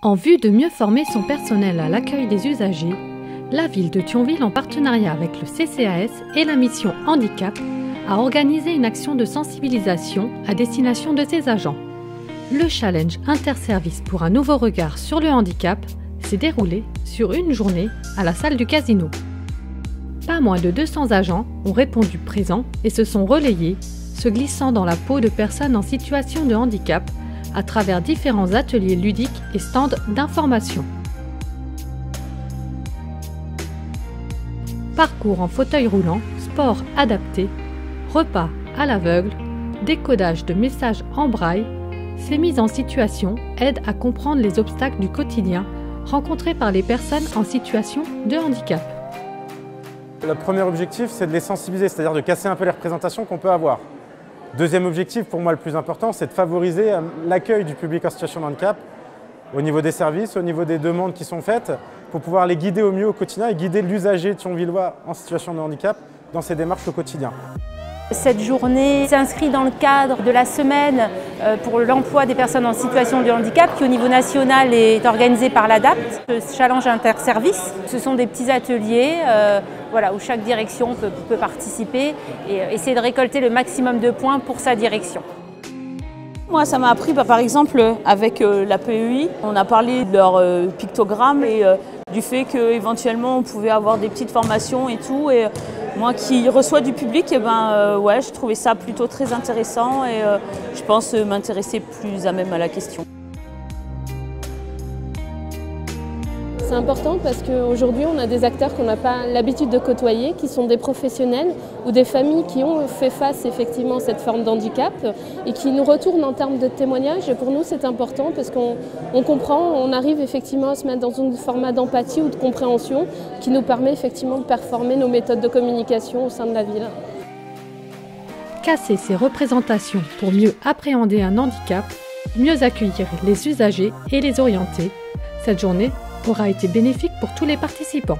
En vue de mieux former son personnel à l'accueil des usagers, la ville de Thionville, en partenariat avec le CCAS et la mission Handicap, a organisé une action de sensibilisation à destination de ses agents. Le challenge interservice pour un nouveau regard sur le handicap s'est déroulé sur une journée à la salle du casino. Pas moins de 200 agents ont répondu présents et se sont relayés, se glissant dans la peau de personnes en situation de handicap à travers différents ateliers ludiques et stands d'information. Parcours en fauteuil roulant, sport adapté, repas à l'aveugle, décodage de messages en braille, ces mises en situation aident à comprendre les obstacles du quotidien rencontrés par les personnes en situation de handicap. Le premier objectif, c'est de les sensibiliser, c'est-à-dire de casser un peu les représentations qu'on peut avoir. Deuxième objectif, pour moi le plus important, c'est de favoriser l'accueil du public en situation de handicap au niveau des services, au niveau des demandes qui sont faites, pour pouvoir les guider au mieux au quotidien et guider l'usager thionvillois en situation de handicap dans ses démarches au quotidien. Cette journée s'inscrit dans le cadre de la semaine pour l'emploi des personnes en situation de handicap qui au niveau national est organisée par l'ADAPT, le challenge interservice. Ce sont des petits ateliers où chaque direction peut participer et essayer de récolter le maximum de points pour sa direction. Moi, ça m'a appris, par exemple, avec la PEI, on a parlé de leur pictogramme et du fait qu'éventuellement on pouvait avoir des petites formations et tout. Et moi qui reçois du public, je trouvais ça plutôt très intéressant et je pense m'intéresser plus à même à la question. C'est important parce qu'aujourd'hui, on a des acteurs qu'on n'a pas l'habitude de côtoyer, qui sont des professionnels ou des familles qui ont fait face effectivement à cette forme d'handicap et qui nous retournent en termes de témoignages. Et pour nous, c'est important parce qu'on comprend, on arrive effectivement à se mettre dans un format d'empathie ou de compréhension qui nous permet effectivement de performer nos méthodes de communication au sein de la ville. Casser ces représentations pour mieux appréhender un handicap, mieux accueillir les usagers et les orienter, cette journée aura été bénéfique pour tous les participants.